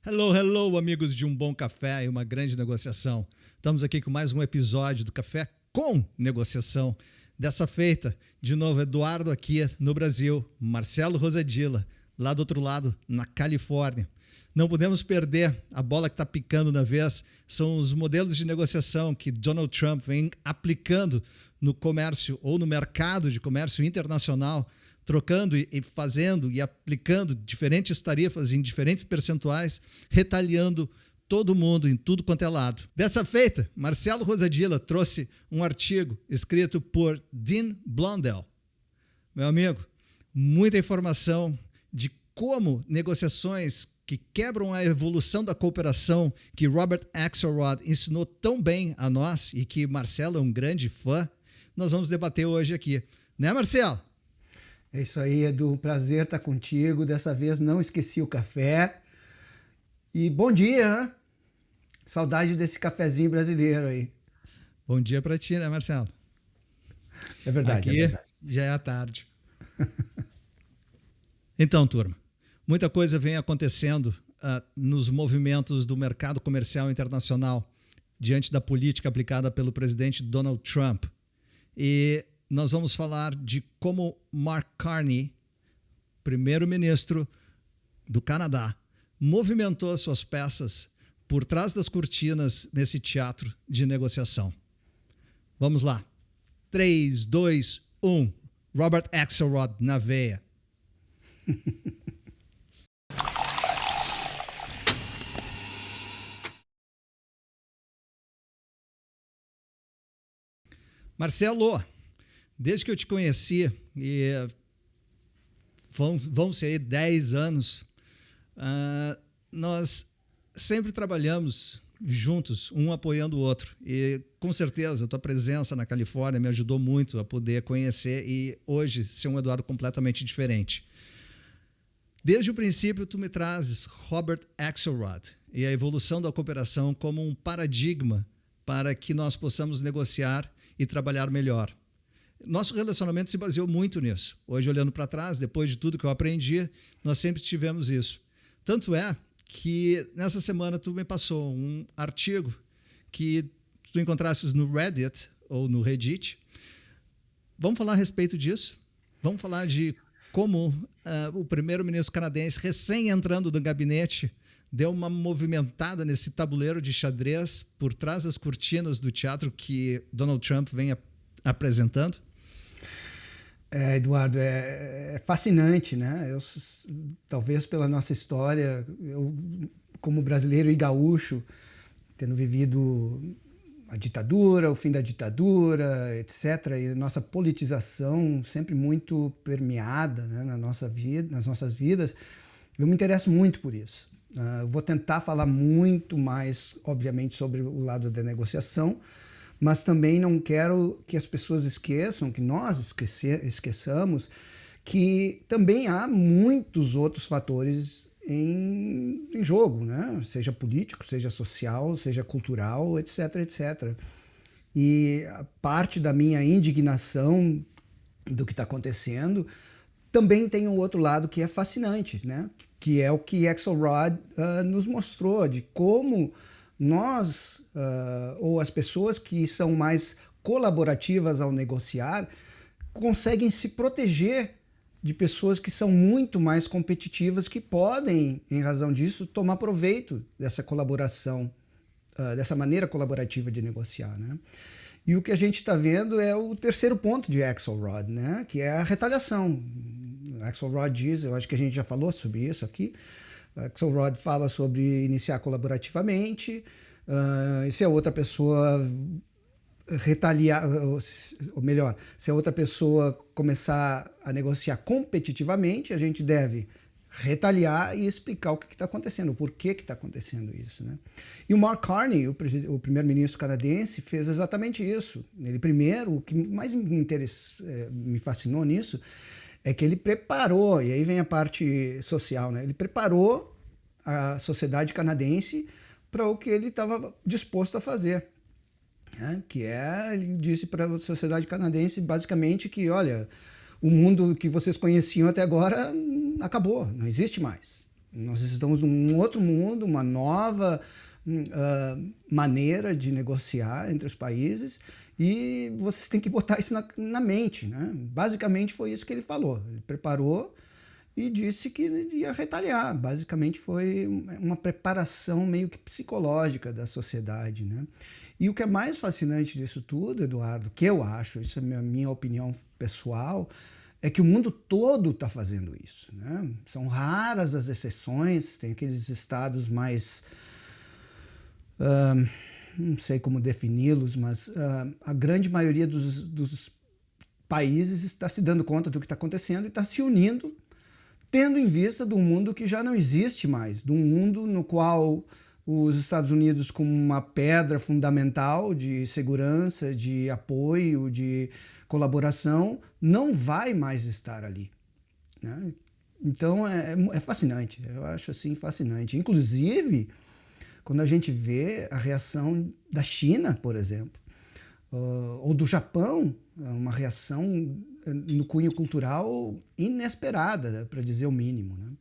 Hello, hello, amigos de um bom café e uma grande negociação. Estamos aqui com mais um episódio do Café com Negociação. Dessa feita, de novo, Eduardo aqui no Brasil, Marcelo Rosadilla, lá do outro lado, na Califórnia. Não podemos perder a bola que está picando na vez. São os modelos de negociação que Donald Trump vem aplicando no comércio ou no mercado de comércio internacional, trocando e fazendo e aplicando diferentes tarifas em diferentes percentuais, retaliando todo mundo em tudo quanto é lado. Dessa feita, Marcelo Rosadilla trouxe um artigo escrito por Dean Blundell. Meu amigo, muita informação de como negociações que quebram a evolução da cooperação que Robert Axelrod ensinou tão bem a nós e que Marcelo é um grande fã, nós vamos debater hoje aqui. Né, Marcelo? É isso aí, Edu. Prazer estar contigo. Dessa vez não esqueci o café. E bom dia, né? Saudade desse cafezinho brasileiro aí. Bom dia para ti, né, Marcelo? É verdade, Aqui é verdade. já é a tarde. Então, turma, muita coisa vem acontecendo nos movimentos do mercado comercial internacional diante da política aplicada pelo presidente Donald Trump. E nós vamos falar de como Mark Carney, primeiro-ministro do Canadá, movimentou suas peças por trás das cortinas nesse teatro de negociação. Vamos lá. 3, 2, 1. Robert Axelrod na veia. Marcelo, desde que eu te conheci, e vão ser 10 anos, nós sempre trabalhamos juntos, um apoiando o outro. E com certeza a tua presença na Califórnia me ajudou muito a poder conhecer e hoje ser um Eduardo completamente diferente. Desde o princípio, tu me trazes Robert Axelrod e a evolução da cooperação como um paradigma para que nós possamos negociar e trabalhar melhor. Nosso relacionamento se baseou muito nisso. Hoje, olhando para trás, depois de tudo que eu aprendi, nós sempre tivemos isso. Tanto é que nessa semana tu me passou um artigo que tu encontrasses no Reddit ou no Reddit. Vamos falar a respeito disso? Vamos falar de como o primeiro-ministro canadense, recém entrando no gabinete, deu uma movimentada nesse tabuleiro de xadrez por trás das cortinas do teatro que Donald Trump vem apresentando? Eduardo, é fascinante, né? Talvez pela nossa história, eu, como brasileiro e gaúcho, tendo vivido a ditadura, o fim da ditadura, etc., e a nossa politização sempre muito permeada, né, nas nossas vidas, eu me interesso muito por isso. Vou tentar falar muito mais, obviamente, sobre o lado da negociação, mas também não quero que as pessoas esqueçam, que nós esqueçamos, que também há muitos outros fatores em jogo, né? Seja político, seja social, seja cultural, etc, etc. E a parte da minha indignação do que está acontecendo também tem um outro lado que é fascinante, né? Que é o que Axelrod nos mostrou, de como nós, ou as pessoas que são mais colaborativas ao negociar, conseguem se proteger de pessoas que são muito mais competitivas, que podem, em razão disso, tomar proveito dessa colaboração, dessa maneira colaborativa de negociar, né? E o que a gente está vendo é o terceiro ponto de Axelrod, né? Que é a retaliação. Axelrod diz, eu acho que a gente já falou sobre isso aqui, Axelrod fala sobre iniciar colaborativamente, e se a outra pessoa retaliar, ou melhor, se a outra pessoa começar a negociar competitivamente, a gente deve retaliar e explicar o que está acontecendo, o porquê que está acontecendo isso, né? E o Mark Carney, o primeiro-ministro canadense, fez exatamente isso. Ele primeiro, o que mais me fascinou nisso, é que ele preparou, e aí vem a parte social, né? Ele preparou a sociedade canadense para o que ele estava disposto a fazer. Né? Ele disse para a sociedade canadense basicamente que, olha, o mundo que vocês conheciam até agora acabou, não existe mais. Nós estamos num outro mundo, uma nova maneira de negociar entre os países, e vocês têm que botar isso na mente, né? Basicamente foi isso que ele falou. Ele preparou e disse que ia retaliar. Basicamente foi uma preparação meio que psicológica da sociedade, né? E o que é mais fascinante disso tudo, Eduardo, que eu acho, isso é a minha opinião pessoal, é que o mundo todo está fazendo isso, né? São raras as exceções, tem aqueles estados mais... não sei como defini-los, mas a grande maioria dos países está se dando conta do que está acontecendo e está se unindo, tendo em vista de um mundo que já não existe mais, de um mundo no qual os Estados Unidos, como uma pedra fundamental de segurança, de apoio, de colaboração, não vai mais estar ali, né? Então é fascinante, eu acho assim fascinante. Inclusive, quando a gente vê a reação da China, por exemplo, ou do Japão, uma reação no cunho cultural inesperada, né, para dizer o mínimo, né?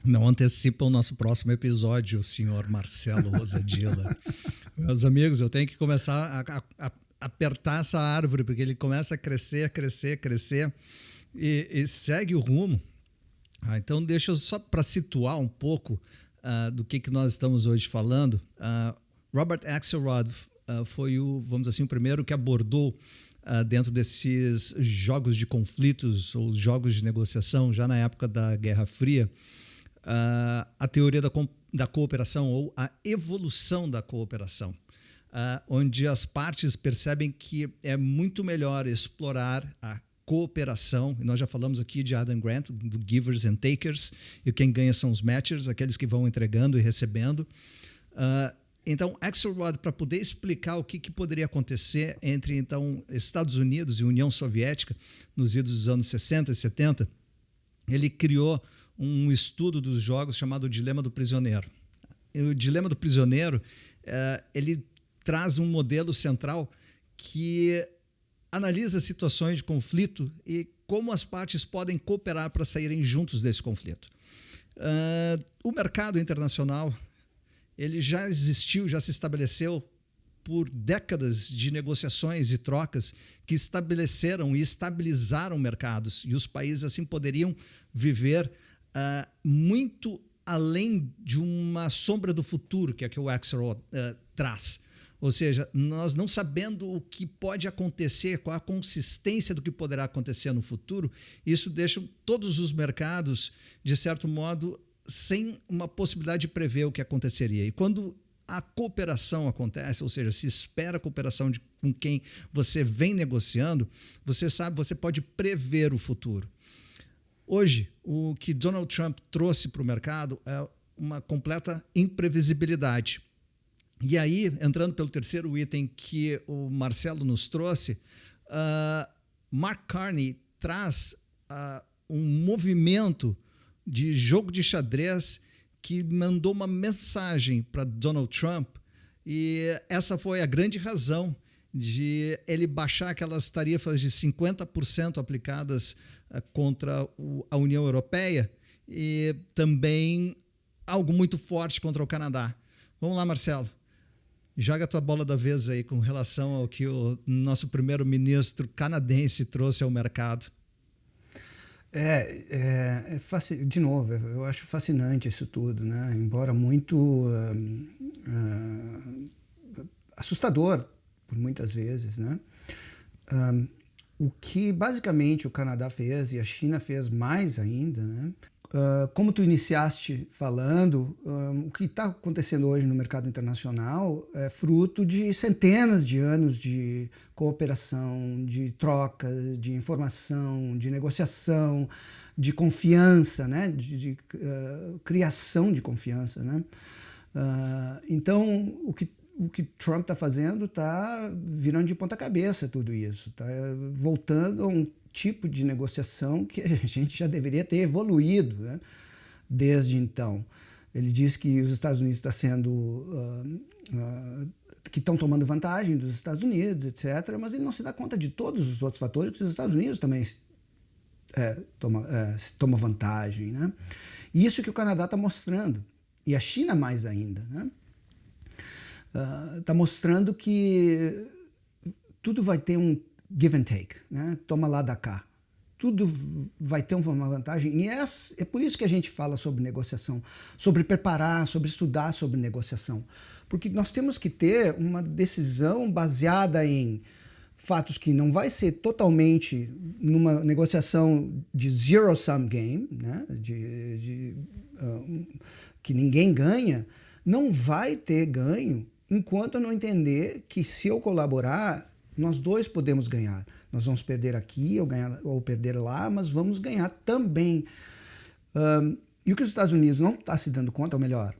Não antecipa o nosso próximo episódio, senhor Marcelo Rosadilla. Meus amigos, eu tenho que começar a apertar essa árvore, porque ele começa a crescer e segue o rumo. Então, deixa eu só para situar um pouco do que nós estamos hoje falando. Robert Axelrod foi vamos dizer assim, o primeiro que abordou dentro desses jogos de conflitos ou jogos de negociação, já na época da Guerra Fria, a teoria da cooperação ou a evolução da cooperação, onde as partes percebem que é muito melhor explorar a cooperação, e nós já falamos aqui de Adam Grant, do Givers and Takers, e quem ganha são os matchers, aqueles que vão entregando e recebendo. Então, Axelrod, para poder explicar o que poderia acontecer entre então Estados Unidos e União Soviética nos idos dos anos 60 e 70, ele criou um estudo dos jogos chamado Dilema do Prisioneiro. E o Dilema do Prisioneiro, ele traz um modelo central que analisa situações de conflito e como as partes podem cooperar para saírem juntos desse conflito. O mercado internacional, ele já existiu, já se estabeleceu por décadas de negociações e trocas que estabeleceram e estabilizaram mercados, e os países assim poderiam viver muito além de uma sombra do futuro, que é que o Axelrod traz. Ou seja, nós não sabendo o que pode acontecer, qual a consistência do que poderá acontecer no futuro, isso deixa todos os mercados, de certo modo, sem uma possibilidade de prever o que aconteceria. E quando a cooperação acontece, ou seja, se espera a cooperação com quem você vem negociando, você sabe, você pode prever o futuro. Hoje, o que Donald Trump trouxe para o mercado é uma completa imprevisibilidade. E aí, entrando pelo terceiro item que o Marcelo nos trouxe, Mark Carney traz um movimento de jogo de xadrez que mandou uma mensagem para Donald Trump, e essa foi a grande razão de ele baixar aquelas tarifas de 50% aplicadas contra a União Europeia e também algo muito forte contra o Canadá. Vamos lá, Marcelo. Joga a tua bola da vez aí com relação ao que o nosso primeiro-ministro canadense trouxe ao mercado. De novo, eu acho fascinante isso tudo, né? Embora muito assustador por muitas vezes, né? O que basicamente o Canadá fez e a China fez mais ainda, né? Como tu iniciaste falando, o que está acontecendo hoje no mercado internacional é fruto de centenas de anos de cooperação, de troca, de informação, de negociação, de confiança, né? de criação de confiança, né? Então, o que Trump está fazendo está virando de ponta cabeça tudo isso, está voltando a um tipo de negociação que a gente já deveria ter evoluído, né, desde então. Ele diz que os Estados Unidos estão que estão tomando vantagem dos Estados Unidos, etc., mas ele não se dá conta de todos os outros fatores que os Estados Unidos também toma vantagem, né? E isso que o Canadá está mostrando, e a China mais ainda, né? Está mostrando que tudo vai ter um give and take, né? Toma lá da cá. Tudo vai ter uma vantagem. E é por isso que a gente fala sobre negociação, sobre preparar, sobre estudar sobre negociação. Porque nós temos que ter uma decisão baseada em fatos que não vai ser totalmente numa negociação de zero-sum game, né? Que ninguém ganha, não vai ter ganho enquanto eu não entender que se eu colaborar, nós dois podemos ganhar. Nós vamos perder aqui ou perder lá, mas vamos ganhar também. E o que os Estados Unidos não está se dando conta, ou melhor,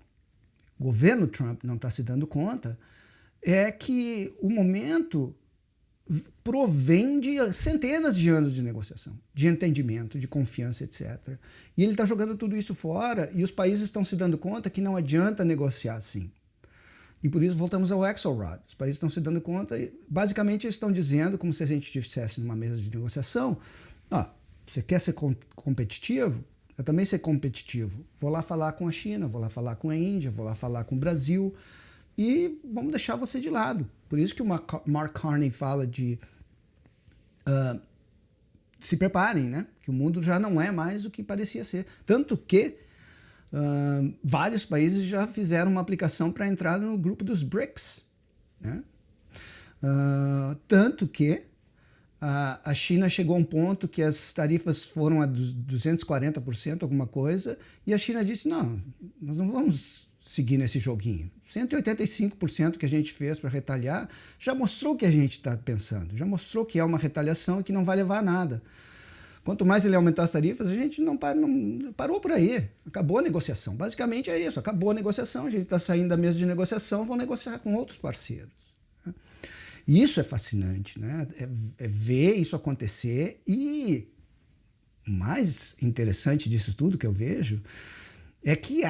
o governo Trump não está se dando conta, é que o momento provém de centenas de anos de negociação, de entendimento, de confiança, etc. E ele está jogando tudo isso fora e os países estão se dando conta que não adianta negociar assim. E por isso voltamos ao Axelrod. Os países estão se dando conta e basicamente eles estão dizendo, como se a gente estivesse numa mesa de negociação, você quer ser competitivo? Eu também ser competitivo. Vou lá falar com a China, vou lá falar com a Índia, vou lá falar com o Brasil e vamos deixar você de lado. Por isso que o Mark Carney fala de se preparem, né? Que o mundo já não é mais o que parecia ser. Tanto que vários países já fizeram uma aplicação para entrar no grupo dos BRICS, né? Tanto que a China chegou a um ponto que as tarifas foram a 240%, alguma coisa, e a China disse, não, nós não vamos seguir nesse joguinho. 185% que a gente fez para retaliar já mostrou o que a gente está pensando, já mostrou que é uma retaliação e que não vai levar a nada. Quanto mais ele aumentar as tarifas, a gente não parou por aí. Acabou a negociação. Basicamente é isso, acabou a negociação, a gente está saindo da mesa de negociação, vão negociar com outros parceiros. E isso é fascinante, né? É ver isso acontecer e o mais interessante disso tudo que eu vejo é que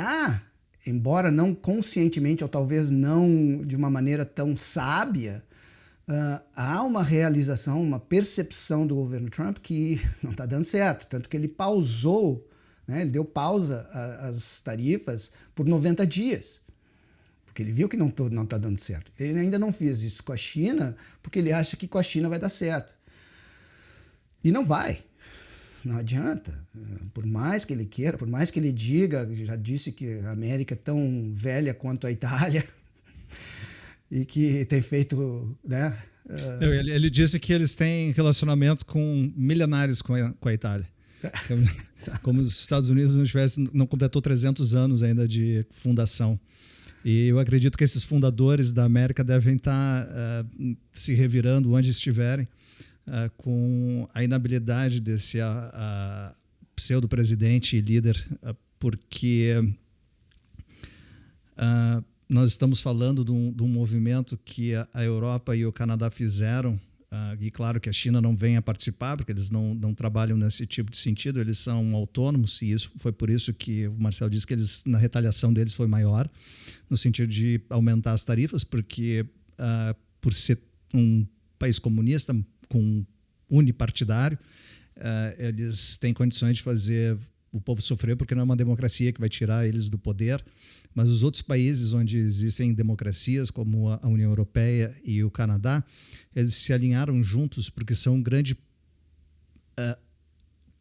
embora não conscientemente ou talvez não de uma maneira tão sábia, há uma realização, uma percepção do governo Trump que não está dando certo. Tanto que ele pausou, né, ele deu pausa às tarifas por 90 dias. Porque ele viu que não está dando certo. Ele ainda não fez isso com a China porque ele acha que com a China vai dar certo. E não vai. Não adianta. Por mais que ele queira, por mais que ele diga, já disse que a América é tão velha quanto a Itália e que tem feito, né? Ele disse que eles têm relacionamento milenares com a Itália. Como os Estados Unidos não completou 300 anos ainda de fundação. E eu acredito que esses fundadores da América devem estar se revirando onde estiverem com a inabilidade desse pseudo-presidente e líder, porque nós estamos falando de um movimento que a Europa e o Canadá fizeram, e claro que a China não vem a participar, porque eles não trabalham nesse tipo de sentido, eles são autônomos, e isso foi por isso que o Marcelo disse que na retaliação deles foi maior, no sentido de aumentar as tarifas, porque por ser um país comunista, unipartidário, eles têm condições de fazer o povo sofrer, porque não é uma democracia que vai tirar eles do poder, mas os outros países onde existem democracias, como a União Europeia e o Canadá, eles se alinharam juntos porque são grandes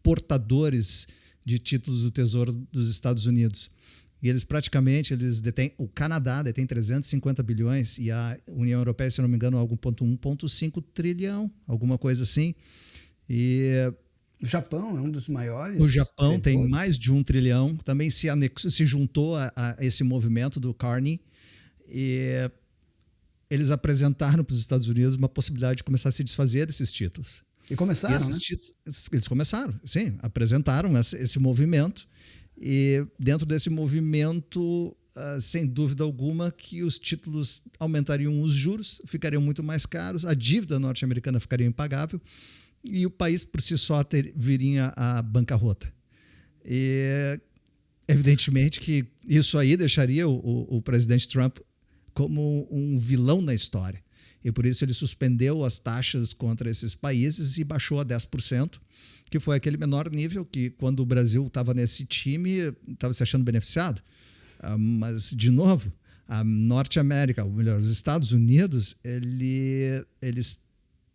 portadores de títulos do Tesouro dos Estados Unidos. E eles detêm, o Canadá detém 350 bilhões e a União Europeia, se não me engano, 1,5 trilhão, alguma coisa assim. E o Japão é um dos maiores. O Japão tem mais de 1 trilhão, também se juntou a esse movimento do Carney, e eles apresentaram para os Estados Unidos uma possibilidade de começar a se desfazer desses títulos. E começaram, né? Eles começaram, sim, apresentaram esse movimento. E dentro desse movimento, sem dúvida alguma, que os títulos aumentariam os juros, ficariam muito mais caros, a dívida norte-americana ficaria impagável e o país por si só viria à bancarrota. E evidentemente que isso aí deixaria o presidente Trump como um vilão na história. E por isso ele suspendeu as taxas contra esses países e baixou a 10%, que foi aquele menor nível que, quando o Brasil estava nesse time, estava se achando beneficiado. Mas, de novo, a Norte América, ou melhor, os Estados Unidos, eles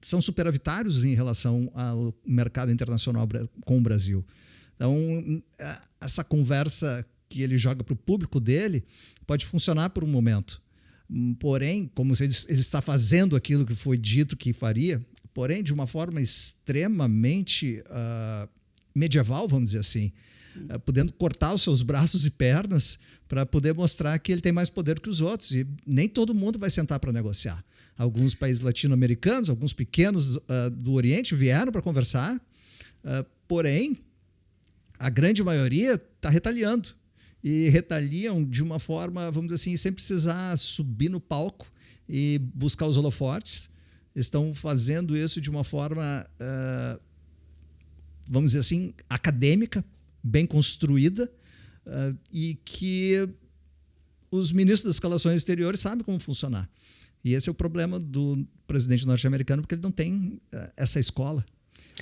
são superavitários em relação ao mercado internacional com o Brasil. Então, essa conversa que ele joga para o público dele pode funcionar por um momento. Porém, como ele está fazendo aquilo que foi dito que faria, porém de uma forma extremamente medieval, vamos dizer assim, podendo cortar os seus braços e pernas para poder mostrar que ele tem mais poder que os outros. E nem todo mundo vai sentar para negociar. Alguns países latino-americanos, alguns pequenos do Oriente vieram para conversar, porém, a grande maioria está retaliando. E retaliam de uma forma, vamos dizer assim, sem precisar subir no palco e buscar os holofotes. Estão fazendo isso de uma forma, vamos dizer assim, acadêmica, bem construída, e que os ministros das relações exteriores sabem como funcionar. E esse é o problema do presidente norte-americano, porque ele não tem essa escola.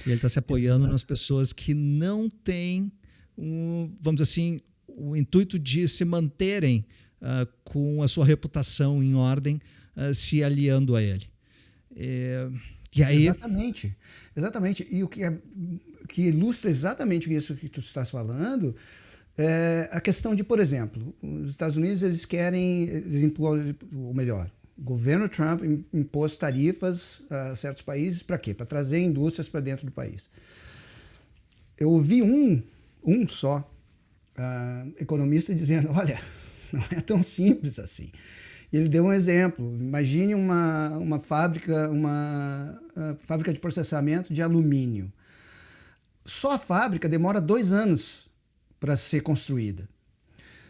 E ele está se apoiando nas pessoas que não têm, vamos dizer assim, o intuito de se manterem com a sua reputação em ordem, se aliando a ele. E aí... Exatamente. E o que ilustra exatamente isso que tu estás falando é a questão de, por exemplo, os Estados Unidos ou melhor, o governo Trump impôs tarifas a certos países para quê? Para trazer indústrias para dentro do país. Eu ouvi um só economista dizendo, olha, não é tão simples assim. Ele deu um exemplo. Imagine uma fábrica de processamento de alumínio. Só a fábrica demora 2 anos para ser construída,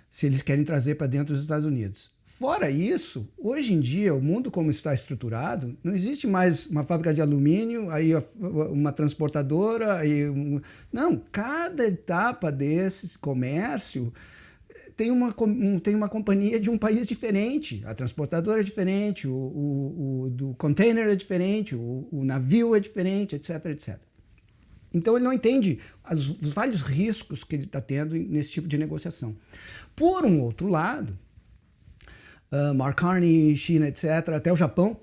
se eles querem trazer para dentro dos Estados Unidos. Fora isso, hoje em dia, o mundo como está estruturado, não existe mais uma fábrica de alumínio, aí uma transportadora, não, cada etapa desse comércio tem uma companhia de um país diferente. A transportadora é diferente, o do container é diferente, o navio é diferente, etc, etc. Então ele não entende os vários riscos que ele está tendo nesse tipo de negociação. Por um outro lado, Mark Carney, China, etc., até o Japão,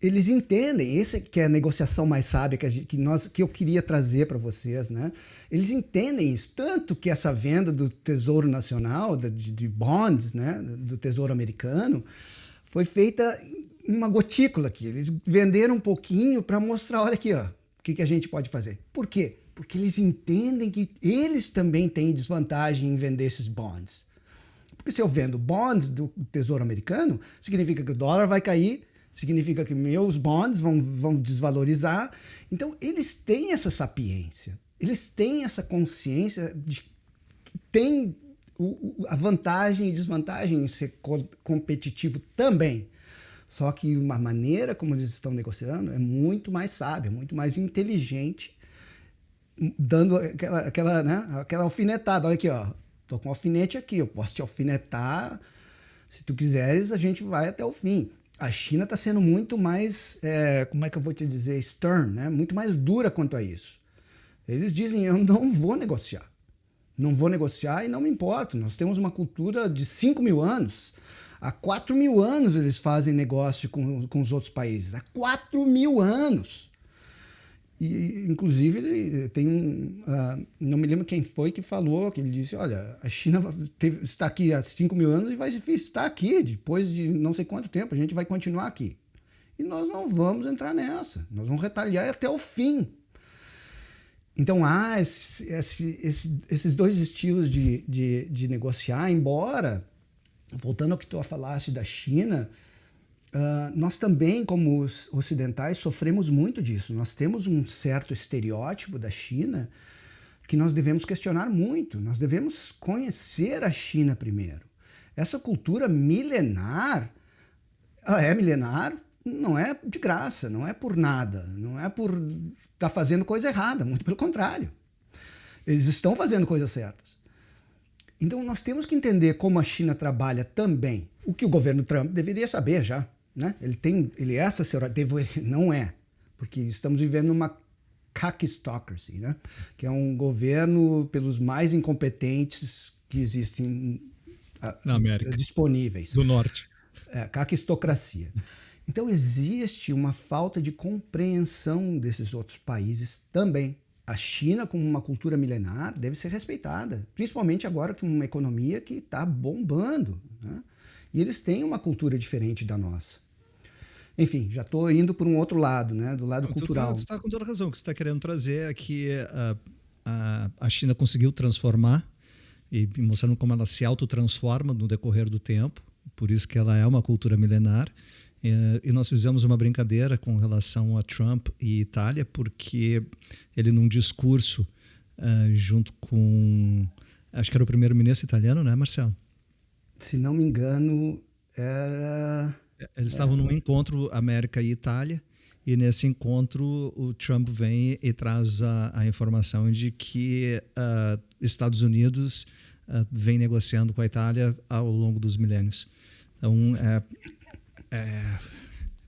eles entendem, esse que é a negociação mais sábia que eu queria trazer para vocês, né? Eles entendem isso, tanto que essa venda do Tesouro Nacional, de bonds, né, do Tesouro Americano, foi feita em uma gotícula aqui. Eles venderam um pouquinho para mostrar, olha aqui, ó, o que a gente pode fazer. Por quê? Porque eles entendem que eles também têm desvantagem em vender esses bonds. Porque se eu vendo bonds do Tesouro Americano, significa que o dólar vai cair, significa que meus bonds vão desvalorizar. Então, eles têm essa sapiência, eles têm essa consciência de que tem a vantagem e desvantagem em ser competitivo também. Só que uma maneira como eles estão negociando é muito mais sábia, muito mais inteligente, dando aquela alfinetada. Olha aqui, ó, tô com um alfinete aqui, eu posso te alfinetar, se tu quiseres a gente vai até o fim. A China está sendo muito mais, como é que eu vou te dizer, stern, né? Muito mais dura quanto a isso. Eles dizem, eu não vou negociar. Não vou negociar e não me importo. Nós temos uma cultura de 5.000 anos. Há 4.000 anos eles fazem negócio com os outros países. Há 4.000 anos. E, inclusive, tem não me lembro quem foi que falou, que ele disse, olha, a China está aqui há 5.000 anos e vai estar aqui depois de não sei quanto tempo, a gente vai continuar aqui. E nós não vamos entrar nessa, nós vamos retaliar até o fim. Então há esses dois estilos de negociar, embora, voltando ao que tu falaste da China, nós também, como ocidentais, sofremos muito disso. Nós temos um certo estereótipo da China que nós devemos questionar muito. Nós devemos conhecer a China primeiro. Essa cultura milenar, ela é milenar, não é de graça, não é por nada, não é por estar fazendo coisa errada, muito pelo contrário. Eles estão fazendo coisas certas. Então nós temos que entender como a China trabalha também, o que o governo Trump deveria saber já. né? Ele é não é, porque estamos vivendo uma kakistocracy, né? Que é um governo pelos mais incompetentes que existem Na América disponíveis. do Norte. Kakistocracia. Então existe uma falta de compreensão desses outros países também. A China, como uma cultura milenar, deve ser respeitada, principalmente agora com uma economia que está bombando, né? E eles têm uma cultura diferente da nossa. Enfim, já estou indo por um outro lado, né? Do lado cultural. Tu está com toda a razão. O que você está querendo trazer é que a China conseguiu transformar e mostrando como ela se autotransforma no decorrer do tempo, por isso que ela é uma cultura milenar. E nós fizemos uma brincadeira com relação a Trump e Itália, porque ele, num discurso junto com, acho que era o primeiro-ministro italiano, né, Marcelo? Se não me engano, era... Eles estavam num encontro América e Itália, e nesse encontro o Trump vem e traz a informação de que Estados Unidos vem negociando com a Itália ao longo dos milênios. Então,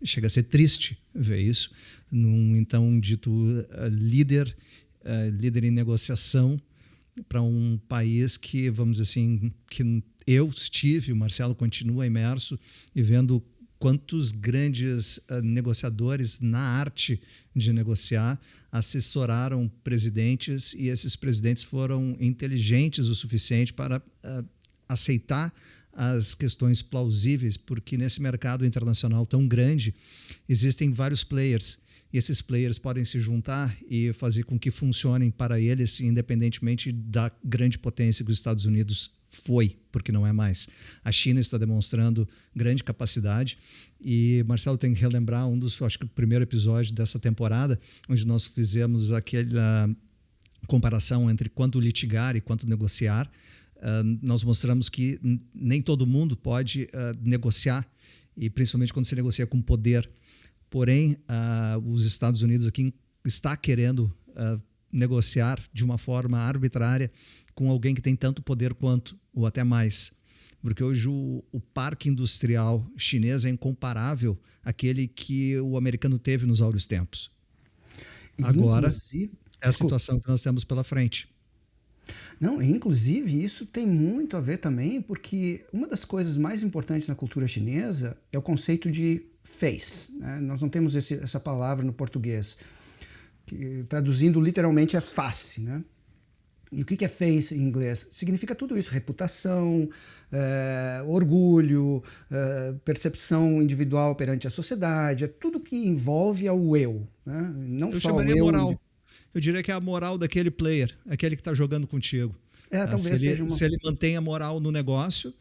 chega a ser triste ver isso num então dito líder em negociação para um país que, vamos dizer assim, que eu estive, o Marcelo continua imerso e vendo quantos grandes negociadores na arte de negociar assessoraram presidentes, e esses presidentes foram inteligentes o suficiente para aceitar as questões plausíveis, porque nesse mercado internacional tão grande existem vários players, e esses players podem se juntar e fazer com que funcionem para eles, independentemente da grande potência que os Estados Unidos foi, porque não é mais. A China está demonstrando grande capacidade, e Marcelo tem que relembrar acho que o primeiro episódio dessa temporada, onde nós fizemos aquela comparação entre quanto litigar e quanto negociar. Nós mostramos que nem todo mundo pode negociar, e principalmente quando se negocia com poder. Porém, os Estados Unidos aqui está querendo negociar de uma forma arbitrária com alguém que tem tanto poder quanto, ou até mais. Porque hoje o parque industrial chinês é incomparável àquele que o americano teve nos áureos tempos. Agora, é a situação que nós temos pela frente. Não, inclusive isso tem muito a ver também, porque uma das coisas mais importantes na cultura chinesa é o conceito de face, né? Nós não temos essa palavra no português, que, traduzindo literalmente é face, né? E o que é face em inglês? Significa tudo isso: reputação, orgulho, percepção individual perante a sociedade, é tudo que envolve ao eu, né? Não eu só chamaria o eu. Moral. Eu diria que é a moral daquele player, aquele que está jogando contigo. Talvez seja uma... Se ele mantém a moral no negócio,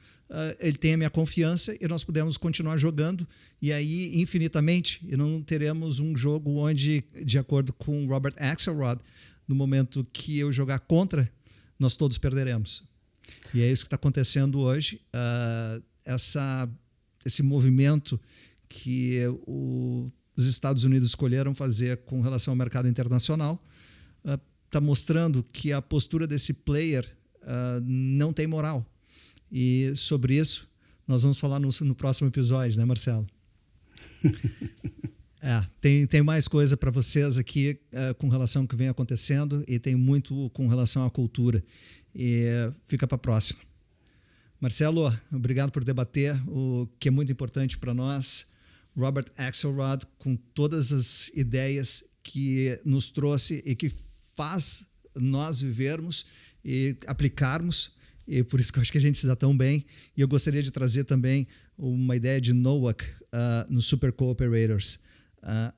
ele tem a minha confiança e nós podemos continuar jogando, e aí infinitamente, e não teremos um jogo onde, de acordo com Robert Axelrod, no momento que eu jogar contra, nós todos perderemos. E é isso que está acontecendo hoje. Esse movimento que os Estados Unidos escolheram fazer com relação ao mercado internacional está mostrando que a postura desse player não tem moral. E sobre isso nós vamos falar no próximo episódio, né, Marcelo? Tem mais coisa para vocês aqui com relação ao que vem acontecendo, e tem muito com relação à cultura. E fica para a próxima. Marcelo, obrigado por debater o que é muito importante para nós. Robert Axelrod, com todas as ideias que nos trouxe e que faz nós vivermos e aplicarmos, e por isso que eu acho que a gente se dá tão bem. E eu gostaria de trazer também uma ideia de Nowak no Super Cooperators,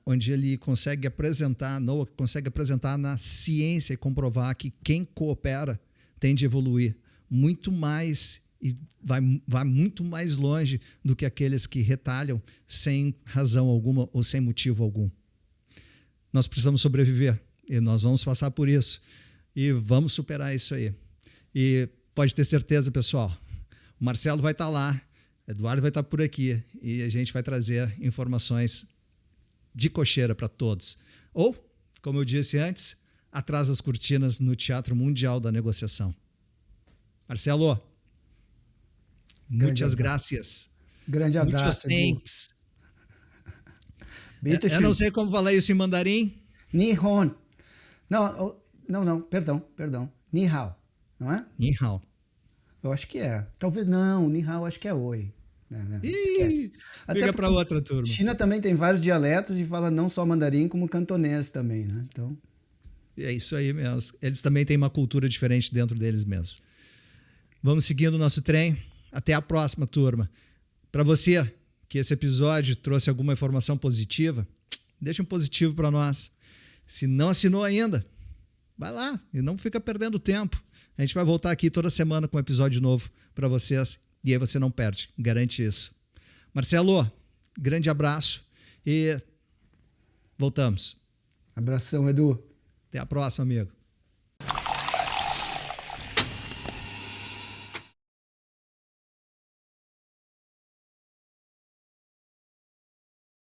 onde ele consegue apresentar, Nowak consegue apresentar na ciência e comprovar que quem coopera tende a evoluir muito mais e vai muito mais longe do que aqueles que retalham sem razão alguma ou sem motivo algum. Nós precisamos sobreviver e nós vamos passar por isso e vamos superar isso aí. E pode ter certeza, pessoal, o Marcelo vai estar lá, o Eduardo vai estar por aqui, e a gente vai trazer informações de cocheira para todos. Ou, como eu disse antes, atrás das cortinas no Teatro Mundial da Negociação. Marcelo, muitas graças. Grande abraço. Muitos thanks. Eu não sei como falar isso em mandarim. Nihon. Não, perdão. Ni hao, não é? Ni hao. Eu acho que é. Talvez não, ni hao acho que é oi. Esquece. Fica para outra turma. China também tem vários dialetos e fala não só mandarim, como cantonês também, né? Então... É isso aí mesmo. Eles também têm uma cultura diferente dentro deles mesmos. Vamos seguindo o nosso trem. Até a próxima, turma. Para você que esse episódio trouxe alguma informação positiva, deixa um positivo para nós. Se não assinou ainda, vai lá e não fica perdendo tempo. A gente vai voltar aqui toda semana com um episódio novo para vocês e aí você não perde, garante isso. Marcelo, grande abraço e voltamos. Abração, Edu. Até a próxima, amigo.